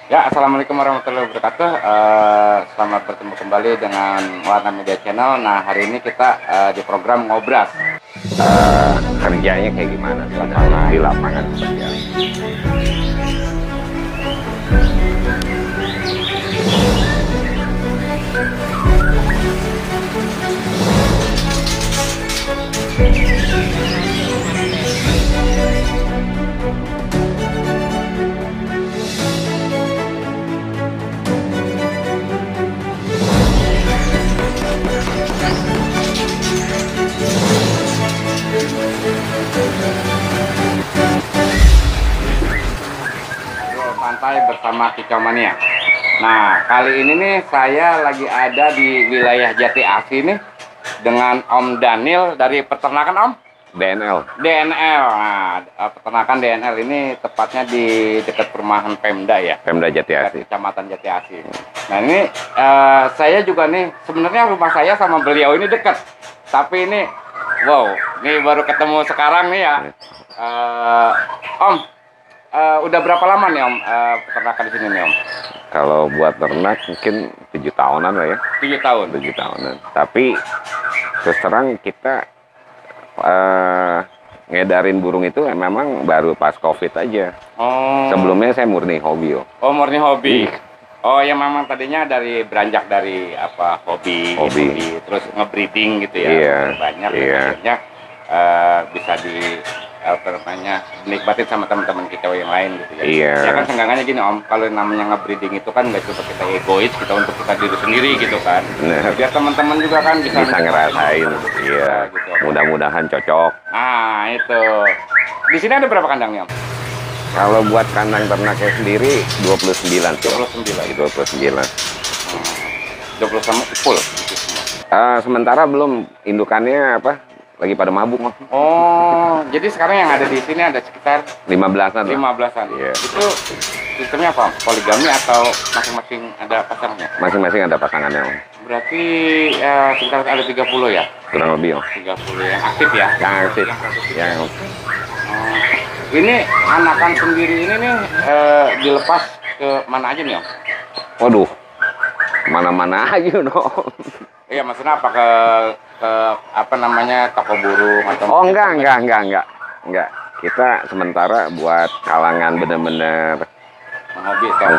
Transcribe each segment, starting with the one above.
Ya, assalamualaikum warahmatullahi wabarakatuh. Selamat bertemu kembali dengan Warna Media Channel. Nah, hari ini kita di program Ngobras. Kerjanya kayak gimana di lapangan seperti apa? Santai bersama Kicau Mania. Nah, kali ini nih saya lagi ada di wilayah Jati Asih nih dengan Om Daniel dari peternakan Om. DNL. DNL. Nah, peternakan DNL ini tepatnya di dekat perumahan Pemda ya. Pemda Jati Asih. Kecamatan Jati Asih. Nah, ini saya juga nih sebenarnya rumah saya sama beliau ini dekat. Tapi ini wow, ini baru ketemu sekarang nih ya. Om, udah berapa lama nih Om peternakan di sini nih Om? Kalau buat ternak mungkin 7 tahunan lah ya. 7 tahun. 7 tahunan. Tapi terus terang kita ngedarin burung itu memang baru pas COVID aja. Oh. Sebelumnya saya murni hobi. Oh, murni hobi. Oh, ya memang tadinya dari beranjak dari apa hobi. Terus ngebreeding gitu ya. Iya. Banyak Iya. akhirnya bisa di apa namanya nikmatin sama teman-teman kita yang lain gitu ya. Iya. Ya kan senggangannya gini Om, kalau namanya ngebreeding itu kan nggak cuma kita egois, kita untuk kita diri sendiri gitu kan. Bener. Biar teman-teman juga kan bisa Ngerasain. Iya. gitu. Mudah-mudahan cocok. Nah, itu. Di sini ada berapa kandang nih Om? Kalau buat kandang ternaknya sendiri 29 tuh. 29. 20 sama full itu semua. Sementara belum indukannya apa? Lagi pada mabuk. Oh, jadi sekarang yang ada di sini ada sekitar 15-an. 15-an. Iya. Itu sistemnya apa? Poligami atau masing-masing ada pasangannya? Masing-masing ada pasangannya, Om. Berarti sekitar ada 30 ya? Kurang lebih, Om. 30 yang aktif ya? Yang aktif. Yang Ini anakan sendiri ini nih dilepas ke mana aja nih Om? waduh. Mana-mana aja, Om. Iya, maksudnya apa ke apa namanya toko burung atau? Oh, enggak. Kita sementara buat kalangan bener-bener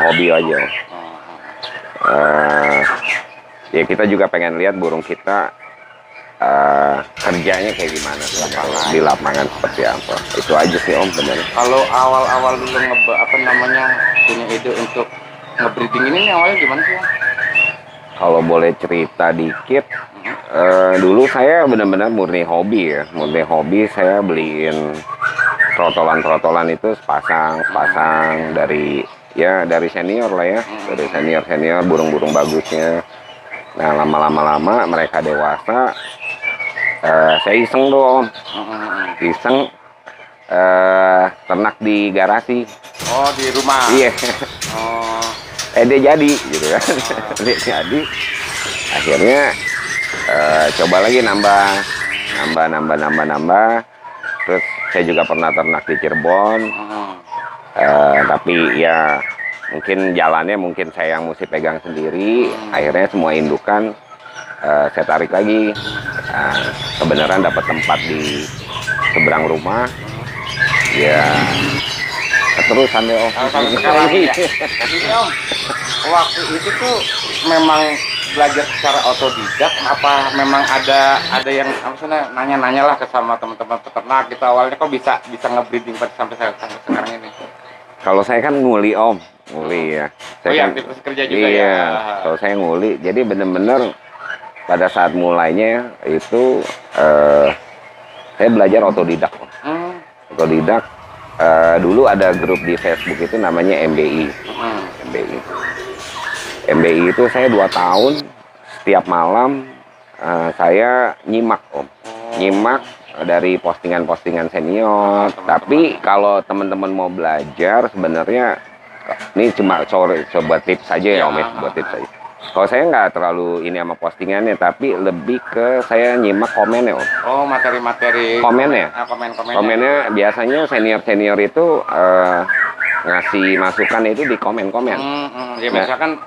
hobi aja. Ya kita juga pengen lihat burung kita kerjanya kayak gimana di lapangan seperti apa. Itu aja sih Om bener. Kalau awal-awal dulu punya ide untuk ngebreeding ini nih awalnya gimana sih Om? Kalau boleh cerita dikit, dulu saya benar-benar murni hobi ya. Murni hobi, saya beliin trotolan itu sepasang dari senior lah ya, dari senior burung-burung bagusnya. Nah lama mereka dewasa, saya iseng dong, ternak di garasi. Oh, di rumah. Iya. Oh. Dia jadi gitu kan. Dia jadi. Akhirnya coba lagi nambah. Terus saya juga pernah ternak di Cirebon. Tapi ya mungkin jalannya saya yang mesti pegang sendiri. Akhirnya semua indukan saya tarik lagi. Kebenaran dapat tempat di seberang rumah. Ya keterusan deh Om. Sekarang ya. Jadi Om, waktu itu tuh memang belajar secara otodidak apa memang ada yang maksudnya nanya-nanya lah ke sama teman-teman peternak gitu awalnya kok bisa ngebreeding sampai sekarang ini? Kalau saya kan nguli Om, ya. Saya aktivitas kerja juga iya, ya. Kalau saya nguli, jadi bener-bener pada saat mulainya itu saya belajar otodidak. Otodidak. Dulu ada grup di Facebook itu namanya MBI. MBI itu saya 2 tahun setiap malam saya nyimak Om. Nyimak dari postingan-postingan senior. Tapi kalau teman-teman mau belajar sebenarnya ini cuma coba tips saja ya Om ya, buat tips saja. Kalau saya nggak terlalu ini sama postingannya, tapi lebih ke saya nyimak komennya Om. Oh, materi-materi komennya. Komen-komennya. Komennya biasanya senior itu ngasih masukan itu di komen-komen. Ya misalkan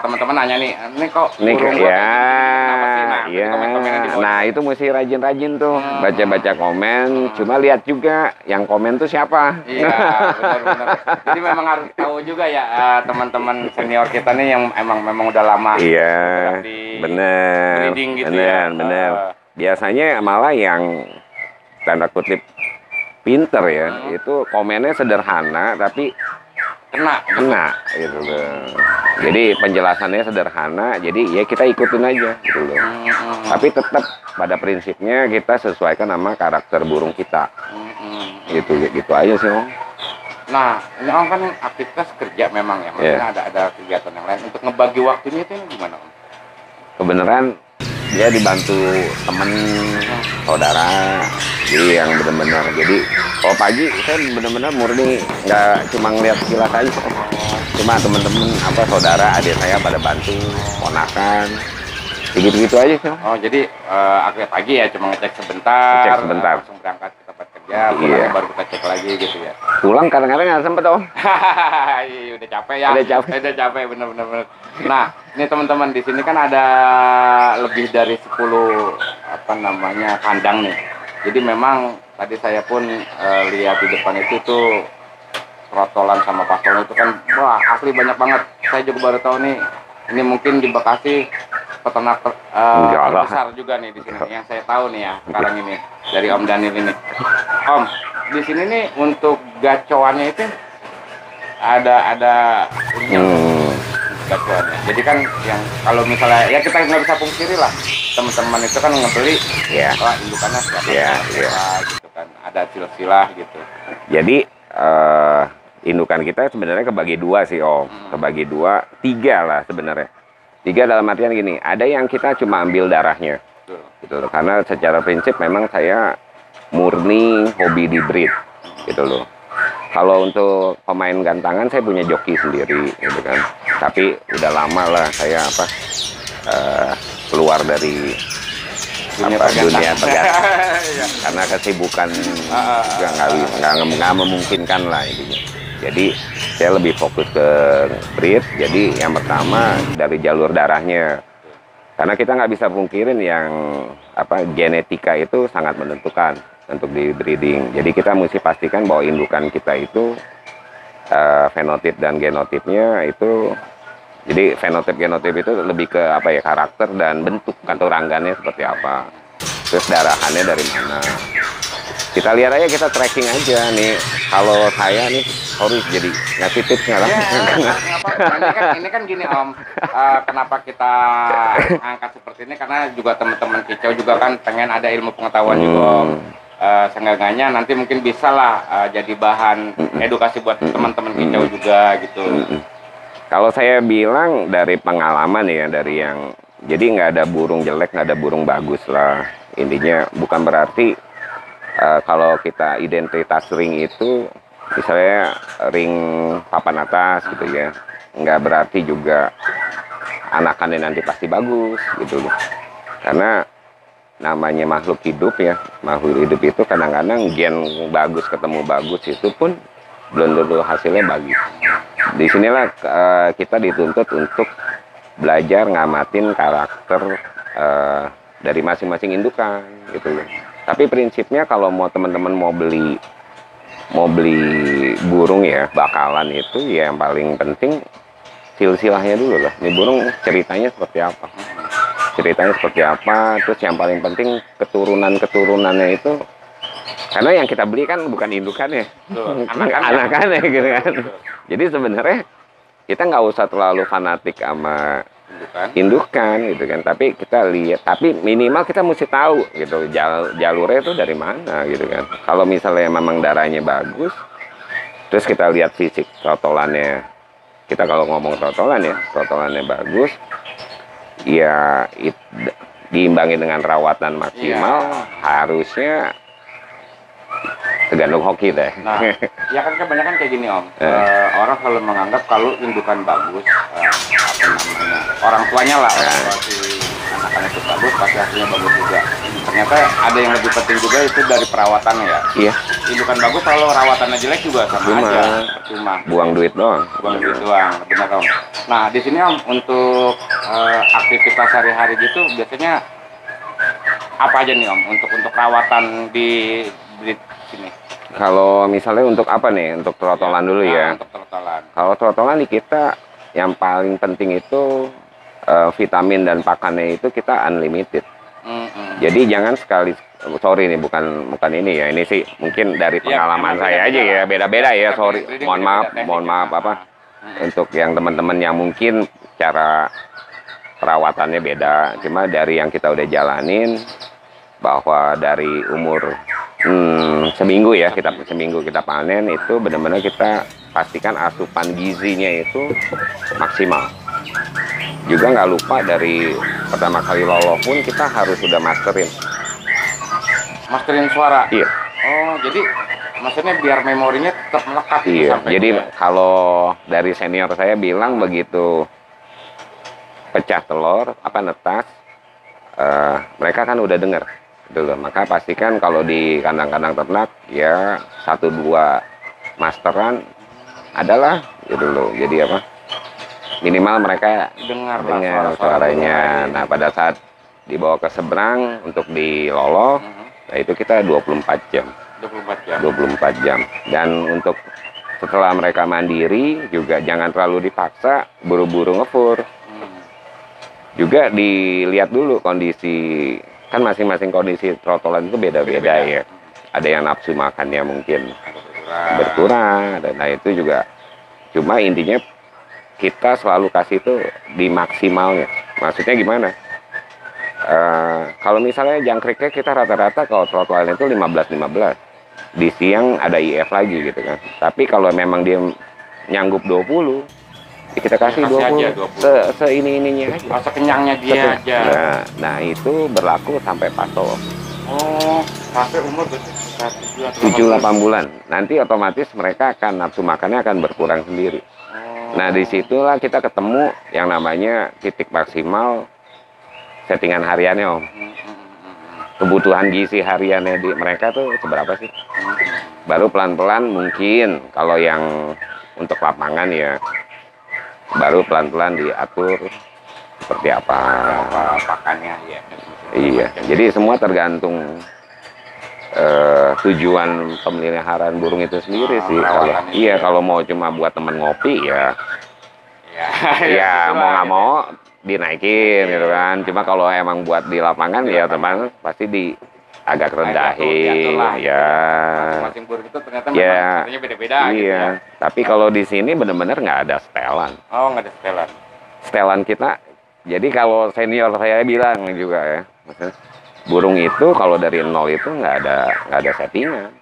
teman-teman nanya nih, ini kok Nih burung gua kayak gini, kenapa sih? Nah, ya, komen-komennya di bawah. nah itu mesti rajin-rajin tuh baca-baca komen. Cuma lihat juga yang komen tuh siapa. Iya, benar-benar. Jadi memang harus tahu juga ya teman-teman senior kita nih yang memang udah lama. Iya, di bener, breeding gitu ya. bener. Biasanya malah yang tanda kutip pinter ya, itu komennya sederhana tapi kena gitu loh. Jadi penjelasannya sederhana, jadi ya kita ikutin aja gitu loh. Tapi tetap pada prinsipnya kita sesuaikan sama karakter burung kita. Gitu aja sih, Om. Nah, ini Om kan aktivitas kerja memang ya, maksudnya ada kegiatan yang lain. Untuk ngebagi waktunya itu gimana, Om? Kebenaran dia dibantu temen, saudara, jadi yang benar-benar. Jadi kalau pagi saya benar-benar murni nggak cuma ngeliat sekilas aja, cuma temen-temen saudara, adik saya pada bantu, ponakan, gitu-gitu aja sih. Oh jadi aktivitas pagi ya cuma ngecek sebentar, langsung berangkat ke tempat kerja, pulang baru kita cek lagi gitu ya. Pulang kadang-kadang nggak sempet, Om. Udah capek ya. Udah capek bener-bener. Nah, ini teman-teman di sini kan ada lebih dari 10 kandang nih. Jadi memang tadi saya pun lihat di depan itu tuh trotolan sama pastolan itu kan wah asli banyak banget. Saya juga baru tahu nih. Ini mungkin di Bekasi peternak besar juga nih di sini. Yang saya tahu nih ya sekarang ini dari Om Daniel ini. Om, di sini nih untuk gacoannya itu ada gacoannya. Jadi kan yang kalau misalnya ya kita nggak bisa pungkiri lah teman-teman itu kan ngebeli wah indukannya siapa gitu kan ada silsilah gitu. Jadi indukan kita sebenarnya kebagi dua sih, Om. Kebagi dua, 3 lah sebenarnya. 3 dalam artian gini, ada yang kita cuma ambil darahnya. Gitu loh. Karena secara prinsip memang saya murni hobi di breed gitu loh. Kalau untuk pemain gantangan saya punya joki sendiri gitu kan. Tapi udah lama lah saya keluar dari dunia pergantangan karena kesibukan nggak memungkinkan lah intinya. Jadi saya lebih fokus ke breed. Jadi yang pertama dari jalur darahnya, karena kita nggak bisa pungkirin yang genetika itu sangat menentukan untuk di breeding. Jadi kita mesti pastikan bahwa indukan kita itu fenotip dan genotipnya itu, jadi fenotip genotip itu lebih ke karakter dan bentuk kantoranggannya seperti apa, terus darahannya dari mana. Kita lihat aja, kita tracking aja nih. Kalau saya nih harus jadi ngasih tipsnya lah. Ini kan gini, Om, kenapa kita angkat seperti ini karena juga teman-teman kicau juga kan pengen ada ilmu pengetahuan juga, Om. Seenggaknya nanti mungkin bisa lah jadi bahan edukasi buat teman-teman kicau juga gitu. Kalau saya bilang dari pengalaman ya, dari yang jadi nggak ada burung jelek, nggak ada burung bagus lah. Intinya bukan berarti kalau kita identitas ring itu misalnya ring papan atas gitu ya, nggak berarti juga anakannya nanti pasti bagus gitu loh. Karena namanya makhluk hidup ya, makhluk hidup itu kadang-kadang gen bagus ketemu bagus itu pun belum tentu hasilnya bagus. Disinilah kita dituntut untuk belajar ngamatin karakter dari masing-masing indukan gitu loh. Tapi prinsipnya kalau mau teman-teman mau beli burung ya, bakalan itu ya yang paling penting silsilahnya dulu lah. Ini burung ceritanya seperti apa? Ceritanya seperti apa? Terus yang paling penting keturunannya itu, karena yang kita beli kan bukan indukannya, anakannya gitu kan. Jadi sebenarnya kita nggak usah terlalu fanatik sama indukan gitu kan, tapi kita lihat, tapi minimal kita mesti tahu gitu jalurnya itu dari mana gitu kan. Kalau misalnya memang darahnya bagus, terus kita lihat fisik trotolannya, kita kalau ngomong trotolannya bagus ya, diimbangi dengan rawatan maksimal, harusnya tergantung hoki deh. Nah, ya kan kebanyakan kayak gini, Om. Orang selalu menganggap kalau indukan bagus, orang tuanya lah, orang tua si anak pakan itu bagus, pasti hasilnya bagus juga. Ternyata ada yang lebih penting juga itu dari perawatannya ya. Iya. Indukan bagus kalau rawatannya jelek juga sama Cuma aja, cuma buang duit doang. buang duit doang, benar Om. Nah di sini Om untuk aktivitas sehari-hari gitu biasanya apa aja nih Om untuk rawatan di sini? Kalau misalnya untuk apa nih? Untuk trotolan dulu ya. Untuk trotolan. Kalau trotolan di kita yang paling penting itu vitamin dan pakannya itu kita unlimited. Jadi jangan sekali, sorry nih bukan ini ya, ini sih mungkin dari pengalaman saya aja ya, beda-beda ya, sorry, mohon maaf apa untuk yang teman-teman yang mungkin cara perawatannya beda, cuma dari yang kita udah jalanin bahwa dari umur seminggu kita panen itu benar-benar kita pastikan asupan gizinya itu maksimal. Juga nggak lupa dari pertama kali loloh pun kita harus sudah masterin suara. Iya. Oh jadi maksudnya biar memorinya tetap melekat. Iya. Jadi kalau dari senior saya bilang begitu pecah telur apa netas, mereka kan udah dengar gitu. Maka pastikan kalau di kandang-kandang ternak ya 1-2 masteran adalah gitu loh. Jadi apa? Minimal mereka dengar suaranya. Nah pada saat dibawa ke seberang untuk diloloh, nah itu kita 24 jam. 24 jam. Dan untuk setelah mereka mandiri juga jangan terlalu dipaksa buru-buru ngefur. Juga dilihat dulu kondisi, kan masing-masing kondisi trotolan itu beda-beda ya. Ada yang nafsu makannya mungkin berkurang, dan nah itu juga. Cuma intinya kita selalu kasih itu di maksimalnya. Maksudnya gimana? Kalau misalnya jangkriknya kita rata-rata kalau trotolan itu 15-15. Di siang ada IF lagi gitu kan. Tapi kalau memang dia nyanggup 20, kita kasih 20. Seini-ininya aja. Sekenyangnya dia aja. Nah itu berlaku sampai paso. Oh, sampai umur 7-8 bulan. Nanti otomatis mereka akan nafsu makannya akan berkurang sendiri. Nah disitulah kita ketemu yang namanya titik maksimal settingan hariannya Om. Kebutuhan gizi hariannya di mereka tuh seberapa sih? Baru pelan-pelan mungkin kalau yang untuk lapangan ya baru pelan-pelan diatur seperti apa pakannya ya. Iya. Jadi semua tergantung tujuan pemeliharaan burung itu sendiri sih. Kalau mau cuma buat temen ngopi ya mau nggak mau dinaikin gitu kan. Cuma kalau emang buat di lapangan ya teman pasti agak rendahin ya. Masing-masing burung itu ternyata memang beda-beda. Iya. Gitu ya. Tapi kalau di sini benar-benar nggak ada setelan. Oh nggak ada setelan. Setelan kita. Jadi kalau senior saya bilang juga ya. Burung itu kalau dari nol itu nggak ada settingan.